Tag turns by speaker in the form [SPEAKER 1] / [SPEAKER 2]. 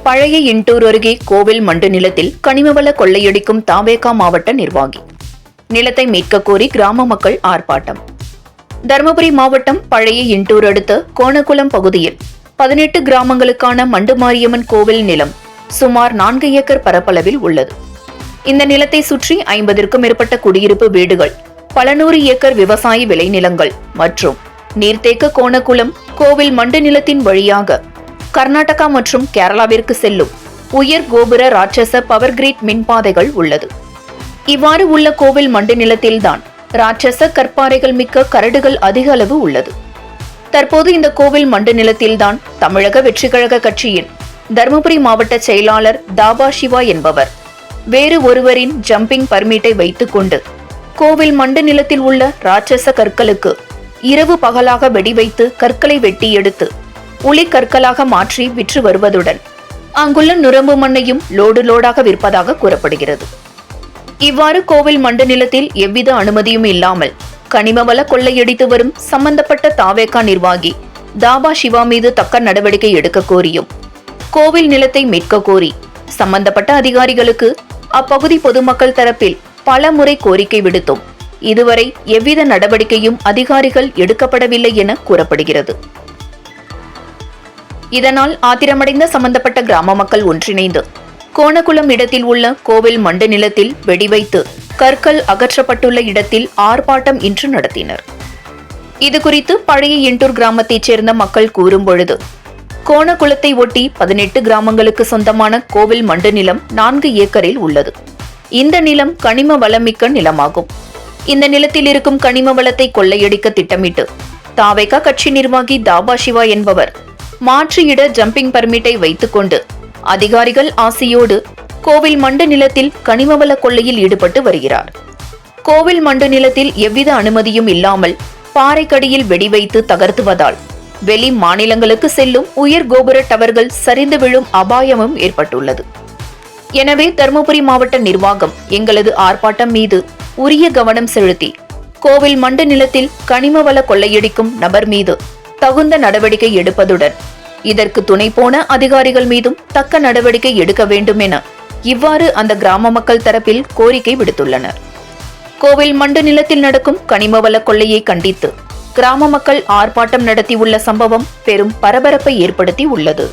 [SPEAKER 1] பழைய இண்டூர் அருகே கோவில் மண்டு நிலத்தில் கனிமவள கொள்ளையடிக்கும் தாவேகா மாவட்ட நிர்வாகி. நிலத்தை மீட்க கோரி கிராம மக்கள் ஆர்ப்பாட்டம். தருமபுரி மாவட்டம் பழைய இண்டூர் அடுத்த கோணகுளம் பகுதியில் 18 கிராமங்களுக்கான மண்டு மாரியம்மன் கோவில் நிலம் சுமார் 4 ஏக்கர் பரப்பளவில் உள்ளது. இந்த நிலத்தை சுற்றி 50க்கும் மேற்பட்ட குடியிருப்பு வீடுகள், பல 100 ஏக்கர் விவசாய விளைநிலங்கள் மற்றும் நீர்த்தேக்க கோணகுளம் கோவில் மண்டு நிலத்தின் வழியாக கர்நாடகா மற்றும் கேரளாவிற்கு செல்லும் உயர் கோபுர ராட்சச பவர் கிரிட் மின்பாதைகள் உள்ளது. இவ்வாறு உள்ள கோவில் மண்டு நிலத்தில்தான் ராட்சச கற்பாறைகள் மிக்க கரடுகள் அதிக அளவு உள்ளது. தற்போது இந்த கோவில் மண்டு நிலத்தில்தான் தமிழக வெற்றிக்கழக கட்சியின் தருமபுரி மாவட்ட செயலாளர் தாபா சிவா என்பவர் வேறு ஒருவரின் ஜம்பிங் பர்மிட்டை வைத்துக் கொண்டு கோவில் மண்டு நிலத்தில் உள்ள ராட்சச கற்களுக்கு இரவு பகலாக வெடி வைத்து கற்களை வெட்டி எடுத்து உளி கற்களாக மாற்றி விற்று வருவதுடன் அங்குள்ள நுரம்பு மண்ணையும் லோடாக விற்பதாக கூறப்படுகிறது. இவ்வாறு கோவில் மண்டு நிலத்தில் எவ்வித அனுமதியும் இல்லாமல் கனிமவள கொள்ளையடித்து வரும் சம்பந்தப்பட்ட தாவேகா நிர்வாகி தாபா சிவா மீது தக்க நடவடிக்கை எடுக்க கோரியும், கோவில் நிலத்தை மீட்க கோரி சம்பந்தப்பட்ட அதிகாரிகளுக்கு அப்பகுதி பொதுமக்கள் தரப்பில் பல முறை கோரிக்கை விடுத்தும் இதுவரை எவ்வித நடவடிக்கையும் அதிகாரிகள் எடுக்கப்படவில்லை என கூறப்படுகிறது. இதனால் ஆத்திரமடைந்த சம்பந்தப்பட்ட கிராம மக்கள் ஒன்றிணைந்து கோணகுளம் இடத்தில் உள்ள கோவில் மண்டு நிலத்தில் வெடி வைத்து கற்கள் அகற்றப்பட்டுள்ள இடத்தில் ஆர்ப்பாட்டம் இன்று நடத்தினர். இதுகுறித்து பழைய இண்டூர் கிராமத்தைச் சேர்ந்த மக்கள் கூறும்பொழுது, கோணகுளத்தை ஒட்டி 18 கிராமங்களுக்கு சொந்தமான கோவில் மண்டு நிலம் 4 ஏக்கரில் உள்ளது. இந்த நிலம் கனிம வளமிக்க நிலமாகும். இந்த நிலத்தில் இருக்கும் கனிம வளத்தை கொள்ளையடிக்க திட்டமிட்டு தாவேகா கட்சி நிர்வாகி தாபா சிவா என்பவர் மாற்றியிட ஜம்பிங் பர்மிட்டை வைத்துக் கொண்டு அதிகாரிகள் ஆசையோடு கோவில் மண்டு நிலத்தில் கனிமவள கொள்ளையில் ஈடுபட்டு வருகிறார். கோவில் மண்டு நிலத்தில் எவ்வித அனுமதியும் இல்லாமல் பாறைக்கடியில் வெடி வைத்து தகர்த்துவதால் வெளி மாநிலங்களுக்கு செல்லும் உயர் கோபுர டவர்கள் சரிந்து விழும் அபாயமும் ஏற்பட்டுள்ளது. எனவே தருமபுரி மாவட்ட நிர்வாகம் எங்களது ஆர்ப்பாட்டம் மீது உரிய கவனம் செலுத்தி கோவில் மண்டு நிலத்தில் கனிமவள கொள்ளையடிக்கும் நபர் மீது தகுந்த நடவடிக்கை எடுப்பதுடன் இதற்கு துணை போன அதிகாரிகள் மீதும் தக்க நடவடிக்கை எடுக்க வேண்டும் என இவ்வாறு அந்த கிராம மக்கள் தரப்பில் கோரிக்கை விடுத்துள்ளனர். கோவில் மண்டு நிலத்தில் நடக்கும் கனிமவள கொள்ளையை கண்டித்து கிராம மக்கள் ஆர்ப்பாட்டம் நடத்தியுள்ள சம்பவம் பெரும் பரபரப்பை ஏற்படுத்தி உள்ளது.